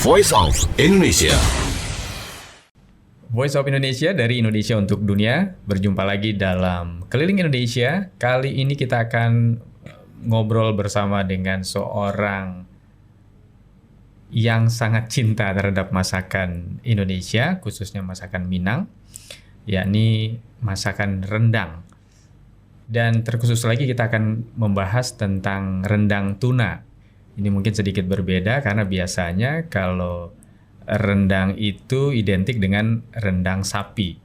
Voice of Indonesia. Voice of Indonesia dari Indonesia untuk dunia. Berjumpa lagi dalam Keliling Indonesia. Kali ini kita akan ngobrol bersama dengan seorang yang sangat cinta terhadap masakan Indonesia, khususnya masakan Minang, yakni masakan rendang. Dan terkhusus lagi kita akan membahas tentang rendang tuna. Ini mungkin sedikit berbeda karena biasanya kalau rendang itu identik dengan rendang sapi.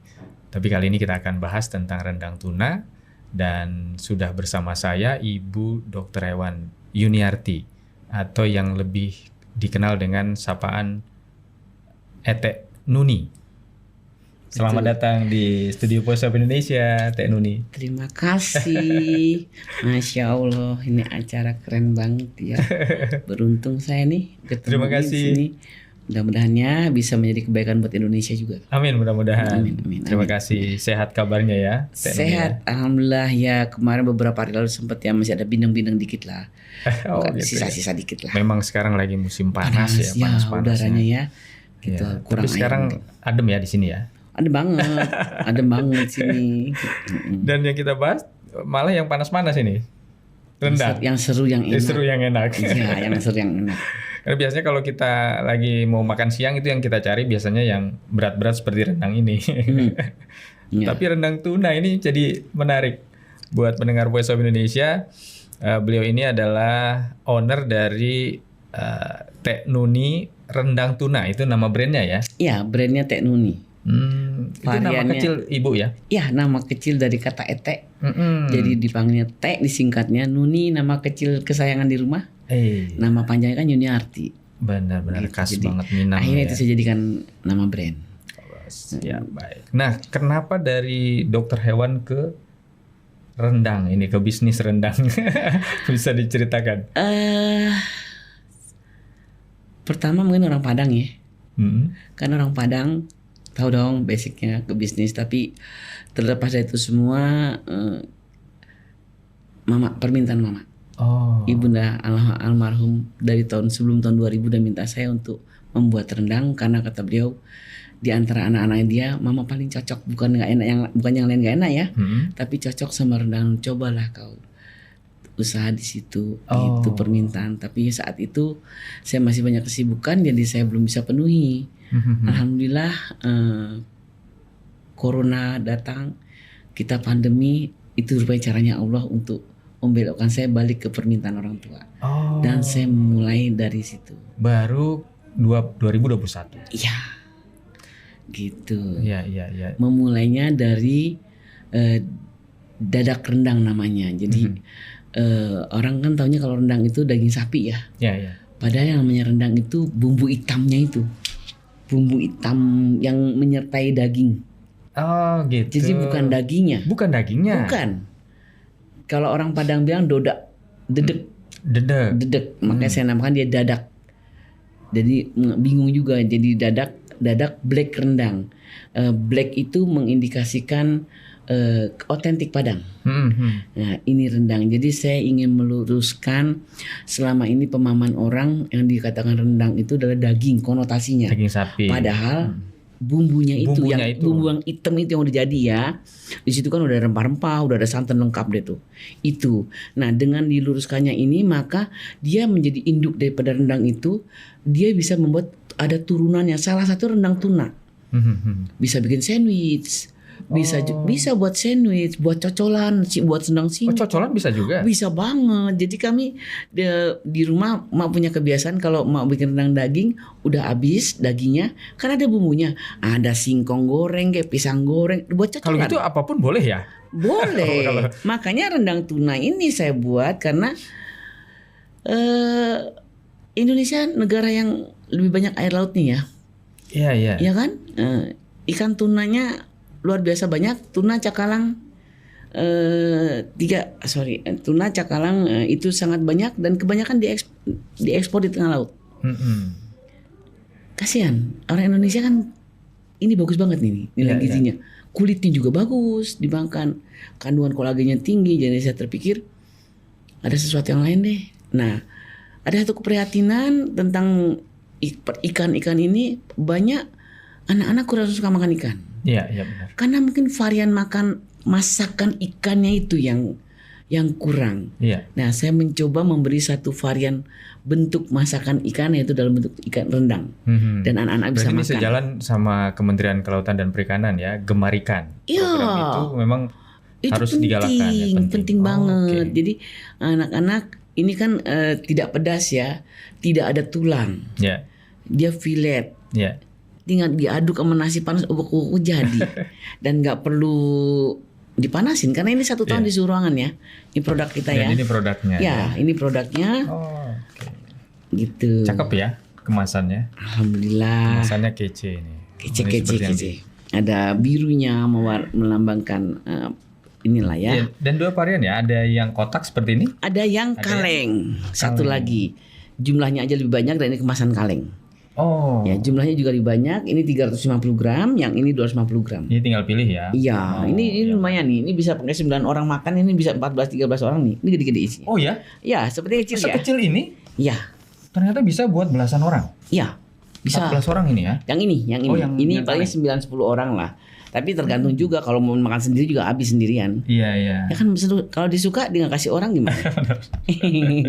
Tapi kali ini kita akan bahas tentang rendang tuna dan sudah bersama saya Ibu Dr. Hewan Yuniarti atau yang lebih dikenal dengan sapaan Ete Nuni. Selamat datang di Studio Voice of Indonesia, Teh Nuni. Terima kasih. Masya Allah, ini acara keren banget ya. Beruntung saya nih ketemu Terima kasih. di sini. Mudah-mudahannya bisa menjadi kebaikan buat Indonesia juga. Amin, mudah-mudahan. Amin. Terima kasih. Sehat kabarnya ya, Teh Nuni, Sehat, alhamdulillah ya. Kemarin beberapa hari lalu sempat ya masih ada bindeng-bindeng dikit lah. Oh, gitu ya. Sisa-sisa dikit lah. Memang sekarang lagi musim panas ya, panas-panasnya. udaranya ya. Gitu, Ya, kurang tapi sekarang air. adem ya di sini ya. Ada banget sini. Dan yang kita bahas malah yang panas-panas ini. Rendang. Yang seru yang enak. Seru yang enak. Iya, yang seru yang enak. Karena biasanya kalau kita lagi mau makan siang itu yang kita cari biasanya yang berat-berat seperti rendang ini. Ya. Tapi rendang tuna ini jadi menarik buat pendengar Voice of Indonesia. Beliau ini adalah owner dari Teh Nuni Rendang Tuna. Itu nama brandnya ya? Iya, brandnya Teh Nuni. Itu nama Variannya- kecil ibu ya? Ya, nama kecil dari kata ete. Mm-mm. Jadi dipanggilnya Teh, disingkatnya. Nuni nama kecil kesayangan di rumah. Nama panjangnya kan Yuniarti. Benar-benar Gitu, khas jadi banget Minang akhirnya ya. itu saya jadikan nama brand. Ya, baik. Nah, kenapa dari dokter hewan ke rendang ini, ke bisnis rendang? Bisa diceritakan? Pertama mungkin orang Padang ya. Mm-mm. Kan orang Padang tahu dong basicnya ke bisnis. Tapi terlepas dari itu semua, permintaan mama. Oh. Ibunda almarhum dari sebelum tahun 2000 udah minta saya untuk membuat rendang karena kata beliau di antara anak-anak dia mama paling cocok, bukan yang lain nggak enak ya, Mm-mm. tapi cocok sama rendang. Cobalah kau usaha di situ. Oh. Itu permintaan. Tapi saat itu saya masih banyak kesibukan jadi saya belum bisa penuhi. Mhm. Alhamdulillah corona datang, kita pandemi, itu rupanya caranya Allah untuk membelokkan saya balik ke permintaan orang tua. Oh. Dan saya mulai dari situ. Baru 2021. Iya. Gitu. Iya. Memulainya dari dadak rendang namanya. Jadi orang kan taunya kalau rendang itu daging sapi ya. Iya. Padahal yang namanya rendang itu bumbu hitamnya itu. Bumbu hitam yang menyertai daging. Oh, gitu. Jadi bukan dagingnya. Bukan dagingnya. Bukan. Kalau orang Padang bilang dedek. Dedek. Makanya saya namakan dia dadak. Jadi bingung juga. Jadi dadak black rendang. Black itu mengindikasikan otentik Padang. Mhm. Nah, ini rendang. Jadi saya ingin meluruskan selama ini pemahaman orang yang dikatakan rendang itu adalah daging konotasinya. Daging sapi. Padahal bumbu yang hitam itu yang udah jadi ya. Di situ kan udah ada rempah-rempah, udah ada santan lengkap deh tuh. Itu. Nah, dengan diluruskannya ini maka dia menjadi induk daripada rendang itu, dia bisa membuat ada turunannya. Salah satu rendang tuna. Mhm. Bisa bikin sandwich. Bisa buat sandwich, buat cocolan, buat sendang Oh, singkong. cocolan bisa juga. Bisa banget. Jadi kami di rumah mak punya kebiasaan kalau mak bikin rendang daging udah habis dagingnya kan ada bumbunya, ada singkong goreng kayak pisang goreng buat Kalau cocolan. gitu apapun boleh ya? Boleh. Kalau- Makanya rendang tuna ini saya buat karena Indonesia negara yang lebih banyak air laut nih ya. Iya. Ya kan? Ikan tunanya luar biasa banyak. Tuna cakalang tuna cakalang itu sangat banyak dan kebanyakan diekspor di tengah laut. Mhm. Kasihan orang Indonesia kan ini bagus banget nih nilai Iya, gizinya. Kulitnya juga bagus dimakan, kandungan kolagennya tinggi. Jadi saya terpikir ada sesuatu yang lain deh. Nah, ada satu keprihatinan tentang ikan-ikan ini banyak anak-anak kurang suka makan ikan. Iya, iya benar. Karena mungkin varian masakan ikannya itu yang kurang. Iya. Nah, saya mencoba memberi satu varian bentuk masakan ikan, yaitu dalam bentuk ikan rendang. Dan anak-anak bisa Berarti ini makan. sejalan sama Kementerian Kelautan dan Perikanan ya, Gemar Ikan. Iya. Program itu memang Itu harus digalakan ya, penting banget. oke. Jadi anak-anak ini kan tidak pedas ya, tidak ada tulang. Ya, Dia filet. ya. Tinggal diaduk sama nasi panas ubuk-ubuk jadi. Dan nggak perlu dipanasin karena ini 1 tahun Iya. di suhu ruangan ya. Ini produk kita ya. Dan ini produknya. Ya, ini produknya Oh, oke. gitu. Cakep ya kemasannya. Alhamdulillah. Kemasannya kece ini. Kece. Ini seperti yang Ada birunya melambangkan inilah ya. Ya, dan 2 varian ya, ada yang kotak seperti ini. Ada yang Ada kaleng. Satu kaleng. lagi. Jumlahnya aja lebih banyak dan ini kemasan kaleng. Oh, Ya, jumlahnya juga lebih banyak. Ini 350 gram, yang ini 250 gram. ini tinggal pilih ya. Iya, Oh, ini iya. lumayan nih. Ini bisa pakai 9 orang makan, ini bisa 14-13 orang nih. Ini gede-gede isinya. Oh ya, Ya, seperti kecil ya. sekecil ini Iya. ternyata bisa buat belasan orang. Iya. Bisa. 14 orang ini ya. Yang ini. Oh, Ini yang paling kaleng. 9-10 orang lah. Tapi tergantung juga kalau mau makan sendiri juga habis sendirian. Iya, iya. Ya kan kalau disuka dia nggak kasih orang gimana?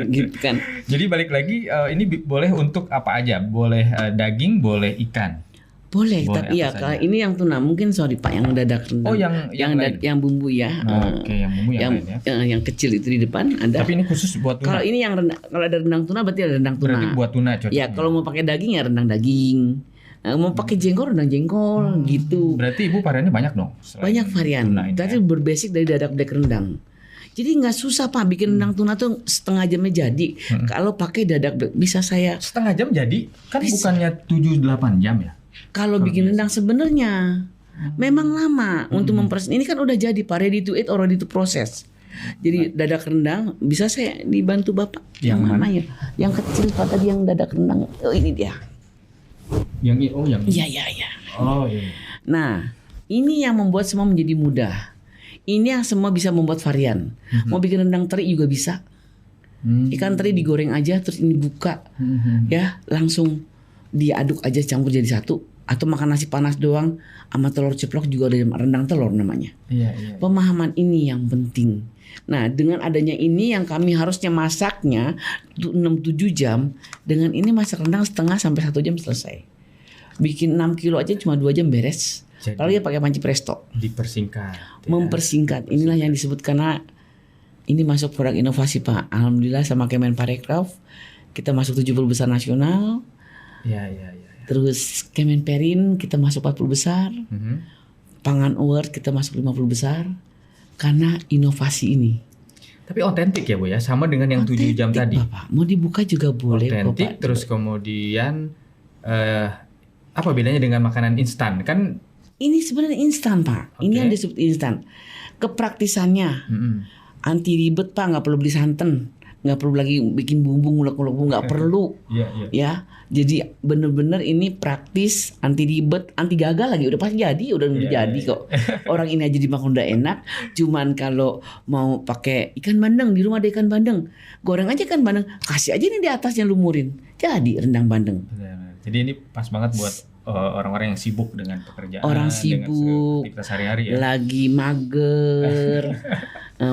Gitu kan. Jadi balik lagi ini boleh untuk apa aja? Boleh daging, boleh ikan. Boleh, Boleh tapi ya apa kalau saja. ini yang tuna mungkin sorry Pak yang dadak rendang. Oh, yang lain. yang bumbu ya. Oke, yang bumbu yang lain ya. yang kecil itu di depan ada. Tapi ini khusus buat tuna. Kalau ini yang rendang, kalau ada rendang tuna berarti ada rendang tuna. Berarti buat tuna cocoknya. Ya kalau mau pakai daging ya rendang daging. Mau pakai jengkol rendang jengkol gitu. Berarti ibu variannya banyak dong. selain Banyak varian. tuna ini Tapi ya. berbasic dari dadak black rendang. Jadi nggak susah Pak bikin rendang tuna tuh setengah jamnya jadi. Kalau pakai dadak black bisa saya. Setengah jam jadi kan Bisa. bukannya 7-8 jam ya? Kalau bikin rendang sebenarnya memang lama untuk ini kan udah jadi Pak, ready to eat or ready to process. Jadi dadak rendang bisa saya dibantu Bapak. Yang mana? ya? Yang kecil Pak tadi yang dadak rendang. Oh ini dia. Yang yang Iya. Oh iya. Nah, ini yang membuat semua menjadi mudah. Ini yang semua bisa membuat varian. Mau bikin rendang teri juga bisa. Ikan teri digoreng aja terus ini buka. Ya, langsung diaduk aja campur jadi satu. Atau makan nasi panas doang sama telur ceplok juga ada rendang telur namanya. Iya. Pemahaman ini yang penting. Nah, dengan adanya ini yang kami harusnya masaknya 6-7 jam, dengan ini masak rendang setengah sampai 1 jam selesai. Bikin 6 kilo aja cuma 2 jam beres. Jadi- Lalu ya pakai panci presto. Dipersingkat. ya. Mempersingkat. Inilah yang disebut karena ini masuk produk inovasi Pak. Alhamdulillah sama Kemenparekraf kita masuk 70 besar nasional. Iya. Terus Kemenperin kita masuk 40 besar. Pangan Award kita masuk 50 besar. Karena inovasi ini. Tapi otentik ya Bu ya, sama dengan yang 7 jam Otentik, tadi. Bapak. Mau dibuka juga boleh kok, Otentik Pak. terus kemudian apa bedanya dengan makanan instan? Kan Ini sebenarnya instan Pak. Ini Oke. yang disebut instan. Kepraktisannya anti ribet Pak, nggak perlu beli santan, nggak perlu lagi bikin bumbu ngulek-ngulek, nggak perlu. Iya. Ya, jadi bener-bener ini praktis, anti ribet, anti gagal lagi. Udah pasti jadi, udah Iya, jadi iya. kok. Orang ini aja dimakan udah enak. Cuman kalau mau pakai ikan bandeng, di rumah ada ikan bandeng, goreng aja ikan bandeng, kasih aja nih di atasnya lumurin, jadi rendang bandeng. Benar. Jadi ini pas banget buat orang-orang yang sibuk dengan pekerjaan, Orang dengan sibuk, aktivitas sehari-hari ya. lagi mager,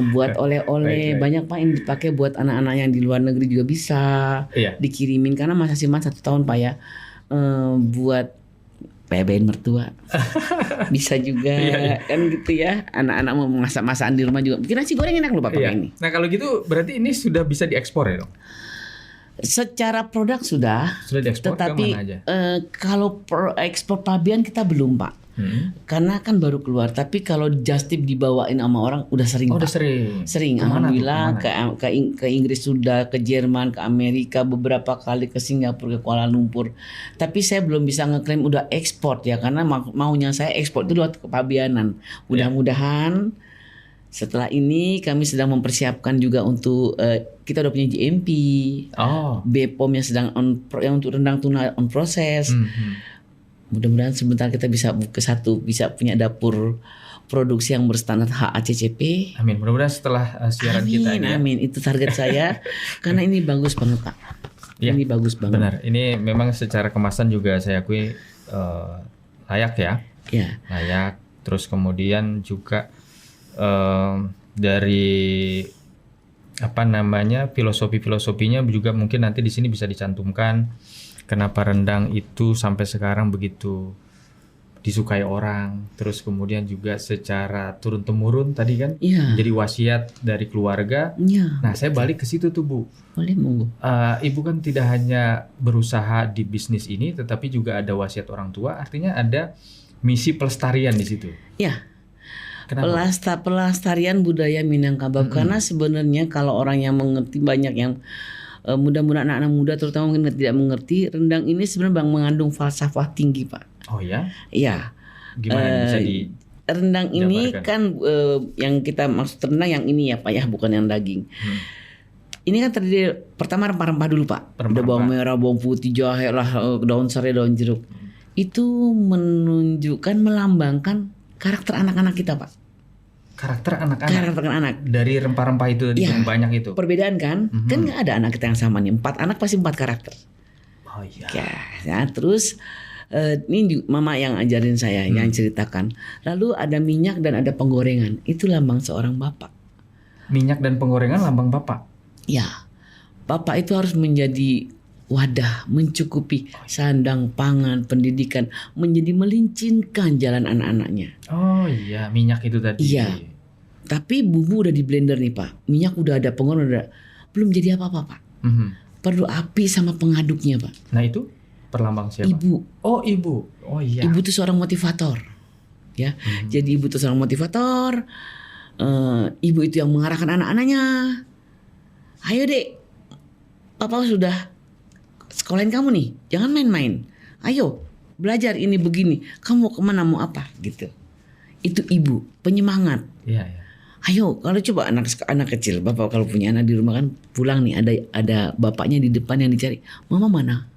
buat oleh-oleh Baik. banyak Pak yang dipakai buat anak-anak yang di luar negeri juga bisa Iya. dikirimin karena masa siman 1 tahun Pak ya. Buat PBN mertua bisa juga Iya. kan gitu ya, anak-anak mau masak-masakan di rumah juga bikin nasi goreng enak loh Pak pakai Iya. ini. Nah kalau gitu berarti ini sudah bisa diekspor ya dong? Secara produk sudah, Sudah diekspor ke tetapi mana aja? kalau ekspor pabean kita belum Pak. Karena kan baru keluar, tapi kalau just tip dibawain sama orang udah sering Oh, udah Pak. sering. Sering, Kemana tuh? alhamdulillah Kemana? ke Inggris sudah, ke Jerman, ke Amerika, beberapa kali ke Singapura, ke Kuala Lumpur. Tapi saya belum bisa ngeklaim udah ekspor ya, karena maunya saya ekspor itu lewat kepabeanan. Mudah-mudahan setelah ini kami sedang mempersiapkan juga untuk kita udah punya GMP, Oh. BPOM yang sedang yang untuk rendang tuna on proses. Mudah-mudahan sebentar kita bisa bisa punya dapur produksi yang berstandar HACCP. Amin. Mudah-mudahan setelah siaran kita ini. Amin. Itu target saya karena ini bagus banget Pak. Iya, Ini bagus banget. benar. Ini memang secara kemasan juga saya akui layak ya. Ya. Layak. Terus kemudian juga dari apa namanya filosofinya juga mungkin nanti di sini bisa dicantumkan kenapa rendang itu sampai sekarang begitu disukai orang. Terus kemudian juga secara turun temurun tadi kan Iya. jadi wasiat dari keluarga. Iya. Nah, saya balik ke situ tuh, Bu. Boleh monggo. Ibu kan tidak hanya berusaha di bisnis ini, tetapi juga ada wasiat orang tua. Artinya ada misi pelestarian di situ. Ya. Kenapa? Pelestarian budaya Minangkabau. Karena sebenarnya kalau orang yang mengerti, banyak yang mudah-mudahan anak-anak muda terutama mungkin tidak mengerti, rendang ini sebenarnya mengandung falsafah tinggi, Pak. Oh ya? Iya. Gimana bisa di Rendang ini jabarkan? kan yang kita maksud rendang yang ini ya Pak ya, bukan yang daging. Ini kan terdiri pertama rempah-rempah dulu Pak. Ada bawang merah, bawang putih, jahe lah, daun serai, daun jeruk. Itu menunjukkan, melambangkan karakter anak-anak kita Pak. Karakter anak-anak? Karakter anak. Dari rempah-rempah itu tadi Ya, yang banyak itu? Perbedaan kan? Kan nggak ada anak kita yang sama nih. 4 anak pasti 4 karakter. Oh iya. Ya, terus ini mama yang ajarin saya, yang ceritakan. Lalu ada minyak dan ada penggorengan. Itu lambang seorang bapak. Minyak dan penggorengan lambang bapak? Ya, bapak itu harus menjadi wadah, mencukupi sandang, pangan, pendidikan, menjadi melincinkan jalan anak-anaknya. Oh iya, minyak itu tadi. Iya. Tapi bumbu udah di blender nih Pak. Minyak udah ada, penggorengan udah. Belum jadi apa-apa Pak. Perlu api sama pengaduknya Pak. Nah itu perlambang siapa? Ibu. Oh ibu. Oh iya. Ibu itu seorang motivator. Ya. Jadi ibu itu seorang motivator. Ibu itu yang mengarahkan anak-anaknya. Ayo dek, papa sudah sekolahin kamu nih, jangan main-main. Ayo belajar ini begini. Kamu mau kemana, mau apa gitu. Itu ibu penyemangat. Iya. Iya. Ayo, kalau coba anak kecil, bapak kalau punya anak di rumah kan pulang nih ada bapaknya di depan yang dicari. Mama mana?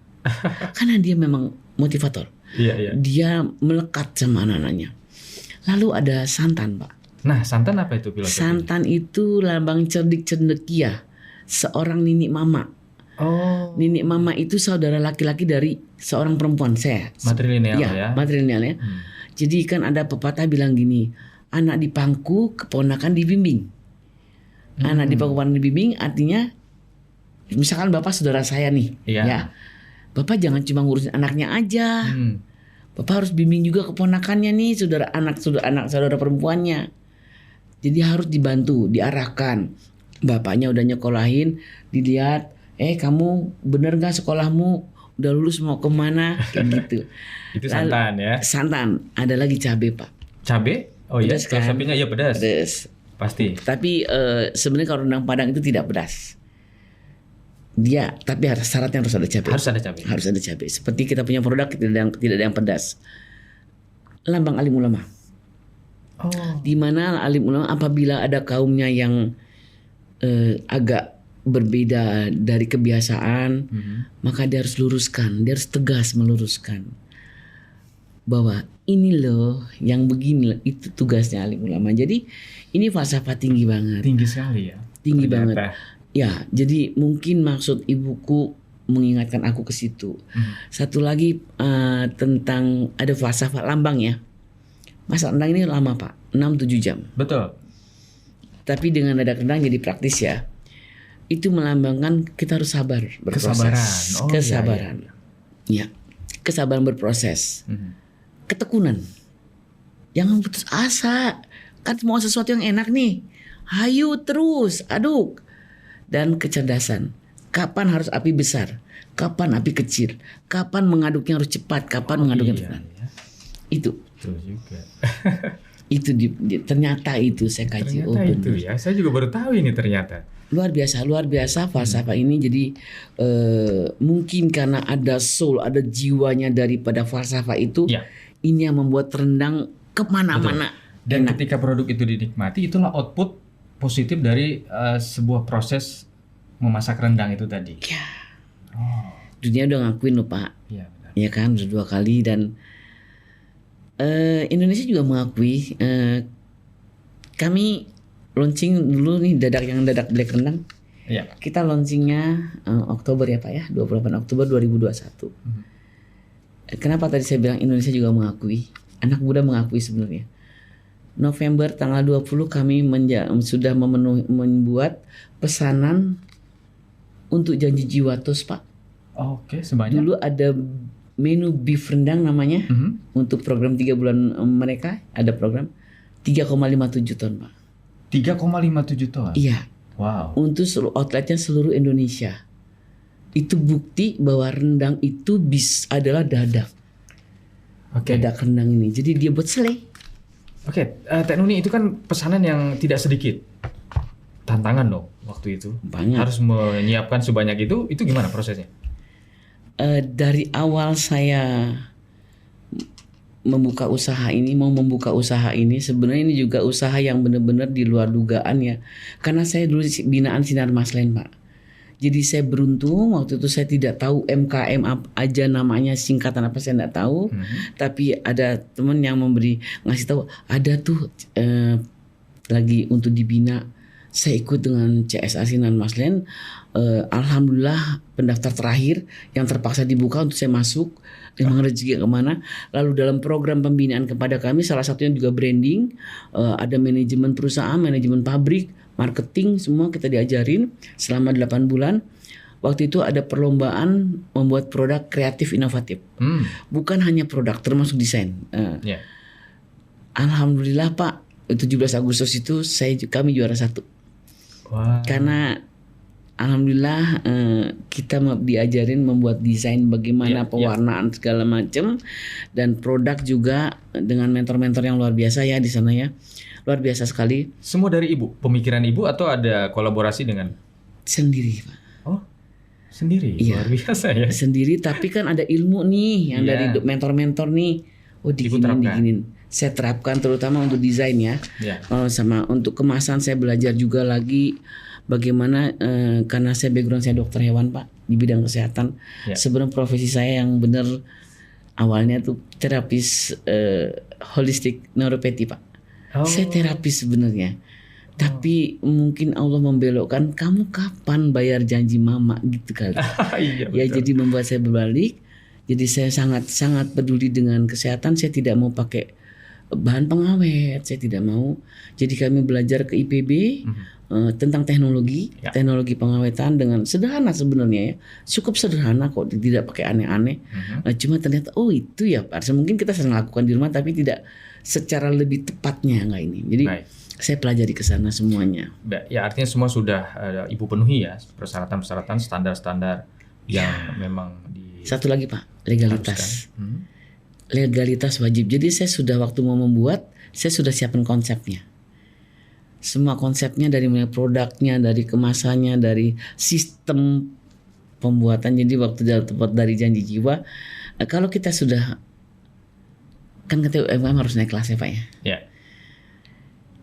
Karena dia memang motivator. Iya, iya. Dia melekat sama anak-anaknya. Lalu ada santan, Pak. Nah, santan apa itu filosofi? Santan itu lambang cerdik cendekia, seorang ninik mama. Oh. Ninik mama itu saudara laki-laki dari seorang perempuan, saya. Matrilineal ya. Matrilineal ya. Jadi kan ada pepatah bilang gini, anak di pangku, keponakan dibimbing. Anak di pangku, keponakan dibimbing artinya, misalkan bapak saudara saya nih, Iya. ya, bapak jangan cuma ngurusin anaknya aja, bapak harus bimbing juga keponakannya nih, saudara perempuannya. Jadi harus dibantu, diarahkan. Bapaknya udah nyekolahin, dilihat, kamu bener gak sekolahmu? Udah lulus mau kemana? Kayak gitu. Itu santan ya. Santan, ada lagi cabai Pak. Cabai? Oh iya, Pedas kan? filosofinya ya pedas. Pedas. Pasti. Tapi sebenarnya kalau rendang Padang itu tidak pedas. Dia, tapi syaratnya harus ada cabai. Harus ada cabai. Harus ada cabai. Seperti kita punya produk tidak ada yang pedas. Lambang alim ulama. Oh. Di mana alim ulama apabila ada kaumnya yang agak berbeda dari kebiasaan, maka dia harus luruskan, dia harus tegas meluruskan bahwa ini loh yang begini loh, itu tugasnya alim ulama. Jadi ini falsafah tinggi banget. Tinggi sekali ya. Tinggi Ternyata. banget. Ya, jadi mungkin maksud ibuku mengingatkan aku ke situ. Satu lagi tentang ada falsafah lambang ya. Masak rendang ini lama Pak, 6-7 jam. Betul. Tapi dengan dadak rendang jadi praktis ya. Itu melambangkan kita harus sabar berproses. Kesabaran. Oh, kesabaran. Ya. Kesabaran berproses. Ketekunan. Jangan putus asa. Kan mau sesuatu yang enak nih. Hayu terus, aduk. Dan kecerdasan. Kapan harus api besar? Kapan api kecil? Kapan mengaduknya harus cepat? Kapan mengaduknya pelan? Iya. Itu. Betul juga. Itu ternyata itu saya kaji. Ternyata itu ya. Saya juga baru tahu ini ternyata. Luar biasa falsafah ini. Jadi mungkin karena ada soul, ada jiwanya daripada falsafah itu, Ya. ini yang membuat rendang kemana-mana. Dan enak. ketika produk itu dinikmati, itulah output positif dari sebuah proses memasak rendang itu tadi. Ya. Oh, Dunia udah ngakuin loh Pak, iya benar. ya kan, sudah 2 kali dan Indonesia juga mengakui. Kami launching dulu nih dadak black rendang Ya. Kita launchingnya Oktober ya Pak ya, 28 Oktober 2021. Kenapa tadi saya bilang Indonesia juga mengakui, anak muda mengakui sebenarnya. November tanggal 20 kami sudah membuat pesanan untuk janji jiwa tos Pak. Oke, sebanyak. Dulu ada menu beef rendang namanya, untuk program 3 bulan mereka ada program 3,57 ton Pak. 3,57 ton? Iya. Wow. Untuk seluruh outletnya seluruh Indonesia. Itu bukti bahwa rendang itu adalah dadak. Oke. Dadak rendang ini. Jadi dia buat selai. Oke, Teh Nuni, itu kan pesanan yang tidak sedikit. Tantangan dong waktu itu. Banyak. Harus menyiapkan sebanyak itu gimana prosesnya? Dari awal saya mau membuka usaha ini, sebenarnya ini juga usaha yang benar-benar di luar dugaan ya. Karena saya dulu binaan Sinar Maslen Pak. Jadi saya beruntung waktu itu saya tidak tahu MKM aja namanya, singkatan apa saya tidak tahu. Tapi ada teman yang ngasih tahu ada tuh lagi untuk dibina. Saya ikut dengan CSA Sinar Maslen. Alhamdulillah pendaftar terakhir yang terpaksa dibuka untuk saya masuk. Memang rezeki kemana. Lalu dalam program pembinaan kepada kami salah satunya juga branding, ada manajemen perusahaan, manajemen pabrik, marketing, semua kita diajarin selama 8 bulan. Waktu itu ada perlombaan membuat produk kreatif inovatif. Bukan hanya produk, termasuk desain. Alhamdulillah Pak, 17 Agustus itu kami juara 1. Wow. Karena alhamdulillah kita diajarin membuat desain bagaimana pewarnaan segala macam, dan produk juga dengan mentor-mentor yang luar biasa ya di sana ya. Luar biasa sekali. Semua dari Ibu, pemikiran Ibu atau ada kolaborasi dengan? Sendiri Pak. Oh, sendiri. Iya. Luar biasa ya. Sendiri, tapi kan ada ilmu nih yang dari mentor-mentor nih. Oh, diginin. Saya terapkan terutama untuk desain ya. Sama untuk kemasan saya belajar juga lagi bagaimana, karena saya background saya dokter hewan Pak di bidang kesehatan. Sebenarnya profesi saya yang benar awalnya tuh terapis holistik neuropati Pak. Saya terapis sebenarnya. Tapi mungkin Allah membelokkan, kamu kapan bayar janji mama gitu kali. Ya jadi membuat saya berbalik. Jadi saya sangat peduli dengan kesehatan. Saya tidak mau pakai bahan pengawet, saya tidak mau. Jadi kami belajar ke IPB tentang teknologi pengawetan dengan sederhana sebenarnya ya. Cukup sederhana kok, tidak pakai aneh-aneh. Cuma ternyata itu ya Pak. Mungkin kita sedang lakukan di rumah tapi tidak secara lebih tepatnya enggak ini. Jadi saya pelajari ke sana semuanya. Ya artinya semua sudah Ibu penuhi ya persyaratan-persyaratan, standar-standar yang memang Satu lagi Pak, legalitas. Legalitas wajib. Jadi saya sudah waktu mau membuat, saya sudah siapkan konsepnya. Semua konsepnya dari mulai produknya, dari kemasannya, dari sistem pembuatan. Jadi waktu dari janji jiwa, kalau kita sudah, kan kata UMKM harus naik kelas ya Pak ya.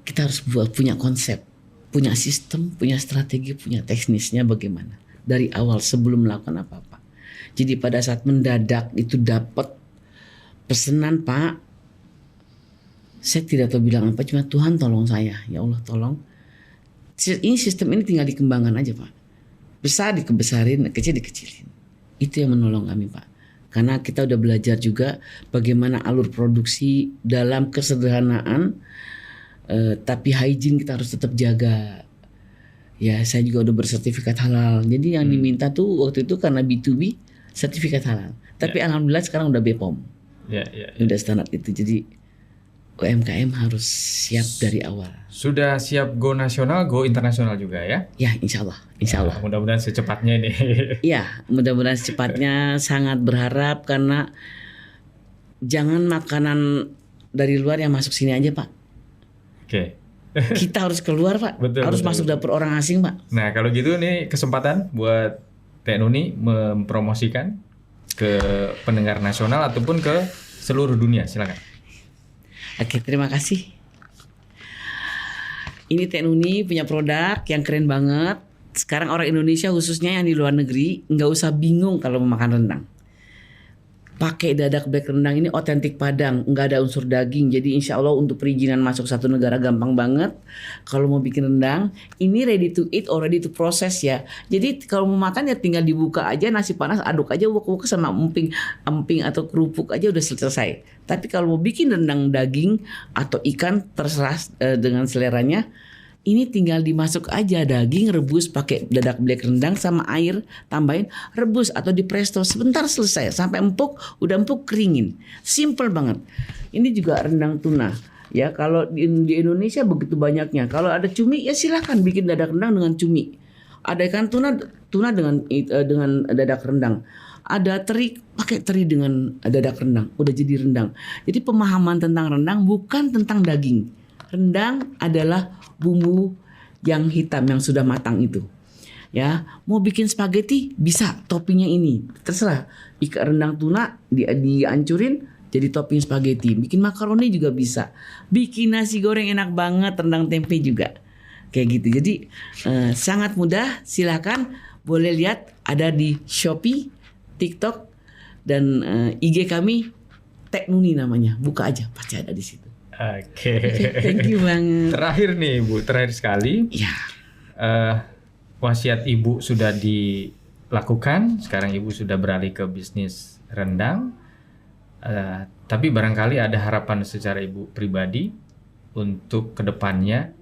Kita harus punya konsep, punya sistem, punya strategi, punya teknisnya bagaimana. Dari awal sebelum melakukan apa-apa. Jadi pada saat mendadak itu dapat pesanan Pak, saya tidak tahu bilang apa, cuma Tuhan tolong saya, ya Allah tolong. Ini sistem ini tinggal dikembangkan aja Pak. Besar dikebesarin, kecil dikecilin. Itu yang menolong kami Pak. Karena kita udah belajar juga bagaimana alur produksi dalam kesederhanaan, tapi hygiene kita harus tetap jaga. Ya saya juga udah bersertifikat halal. Jadi yang diminta tuh waktu itu karena B2B sertifikat halal. Tapi alhamdulillah sekarang udah BPOM. Udah standar itu. Jadi UMKM harus siap dari awal. Sudah siap go nasional, go internasional juga ya? Ya insya Allah. Mudah-mudahan secepatnya ini. Ya mudah-mudahan secepatnya. Sangat berharap karena jangan makanan dari luar yang masuk sini aja Pak. Oke. Kita harus keluar Pak. Harus masuk dapur orang asing Pak. Nah kalau gitu nih kesempatan buat Teh Nuni mempromosikan ke pendengar nasional ataupun ke seluruh dunia, silakan. Oke, terima kasih. Ini Teh Nuni punya produk yang keren banget. Sekarang orang Indonesia khususnya yang di luar negeri nggak usah bingung kalau mau makan rendang. pakai dadak black rendang ini otentik Padang, nggak ada unsur daging. Jadi insya Allah untuk perizinan masuk satu negara gampang banget. Kalau mau bikin rendang, ini ready to eat or ready to process ya. Jadi kalau mau makan ya tinggal dibuka aja nasi panas, aduk aja wuk-wuk sama emping atau kerupuk aja udah selesai. Tapi kalau mau bikin rendang daging atau ikan terserah dengan seleranya. Ini tinggal dimasuk aja daging rebus pakai dadak black rendang sama air, tambahin rebus atau di presto sebentar selesai sampai empuk, udah empuk keringin. Simple banget. Ini juga rendang tuna. Ya kalau di Indonesia begitu banyaknya. Kalau ada cumi ya silakan bikin dadak rendang dengan cumi. Ada ikan tuna dengan dadak rendang. Ada teri, pakai teri dengan dadak rendang. Udah jadi rendang. Jadi pemahaman tentang rendang bukan tentang daging. Rendang adalah bumbu yang hitam yang sudah matang itu. Ya, mau bikin spaghetti bisa toppingnya ini. Terserah. Ikan rendang tuna dihancurin jadi topping spaghetti. Bikin makaroni juga bisa. Bikin nasi goreng enak banget, rendang tempe juga. Kayak gitu. Jadi sangat mudah. Silakan boleh lihat ada di Shopee, TikTok dan IG kami Teknuni namanya. Buka aja pasti ada di situ. Oke. Thank you banget. Terakhir nih Ibu, terakhir sekali. Ya. Wasiat Ibu sudah dilakukan, sekarang Ibu sudah beralih ke bisnis rendang. Tapi barangkali ada harapan secara Ibu pribadi untuk kedepannya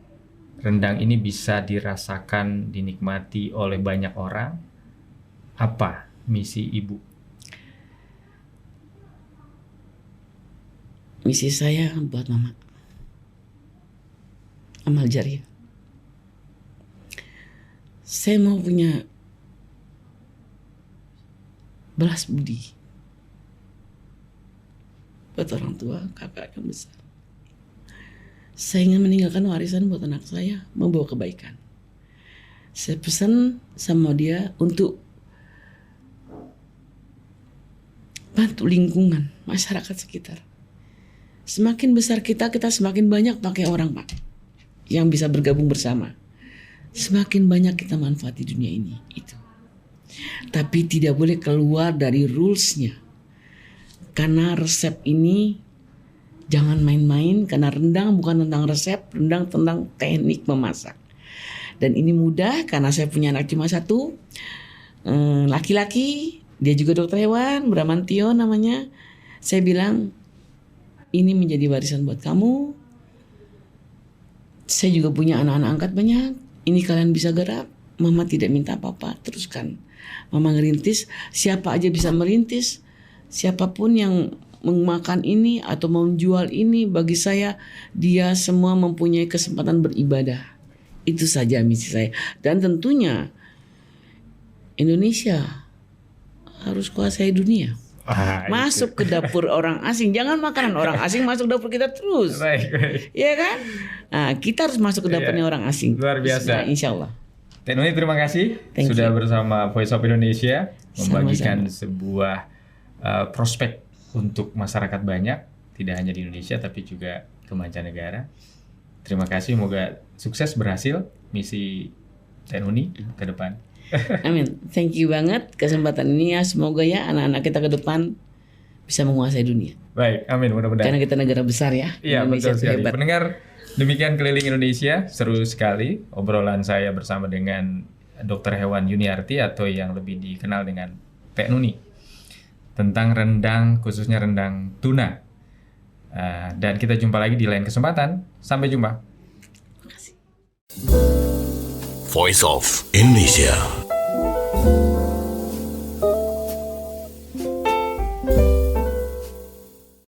rendang ini bisa dirasakan, dinikmati oleh banyak orang. Apa misi Ibu? Misi saya buat Mama. Amal jariah. Saya mau punya belas budi buat orang tua, kakak yang besar. Saya ingin meninggalkan warisan buat anak saya, membawa kebaikan. Saya pesan sama dia untuk bantu lingkungan, masyarakat sekitar. Semakin besar kita semakin banyak pakai orang, Pak, yang bisa bergabung bersama. Semakin banyak kita manfaati dunia ini, itu. Tapi tidak boleh keluar dari rules-nya. Karena resep ini jangan main-main, karena rendang bukan tentang resep, rendang tentang teknik memasak. Dan ini mudah karena saya punya anak cuma satu, laki-laki, dia juga dokter hewan, Bramantio namanya. Saya bilang, ini menjadi warisan buat kamu. Saya juga punya anak-anak angkat banyak. Ini kalian bisa garap. Mama tidak minta apa-apa, teruskan. Mama ngerintis, siapa aja bisa merintis. Siapapun yang memakan ini atau menjual ini, bagi saya dia semua mempunyai kesempatan beribadah. Itu saja misi saya. Dan tentunya Indonesia harus kuasai dunia. Masuk ke dapur orang asing, jangan makanan orang asing masuk dapur kita terus. Baik. Iya kan? Nah, kita harus masuk ke dapurnya orang asing. Luar biasa. Insya Allah. Teknuni, terima kasih sudah bersama Voice of Indonesia membagikan sebuah prospek untuk masyarakat banyak, tidak hanya di Indonesia tapi juga ke mancanegara. Terima kasih, semoga sukses berhasil misi Teknuni ke depan. Amin. Thank you banget kesempatan ini ya. Semoga ya anak-anak kita ke depan bisa menguasai dunia. Baik, amin, mudah-mudahan. Karena kita negara besar ya. Iya, betul sekali. Hebat. Pendengar, demikian Keliling Indonesia. Seru sekali obrolan saya bersama dengan Dr. Hewan Yuniarti atau yang lebih dikenal dengan Teknuni tentang rendang, khususnya rendang tuna. Dan kita jumpa lagi di lain kesempatan. Sampai jumpa. Terima kasih. Voice of Indonesia.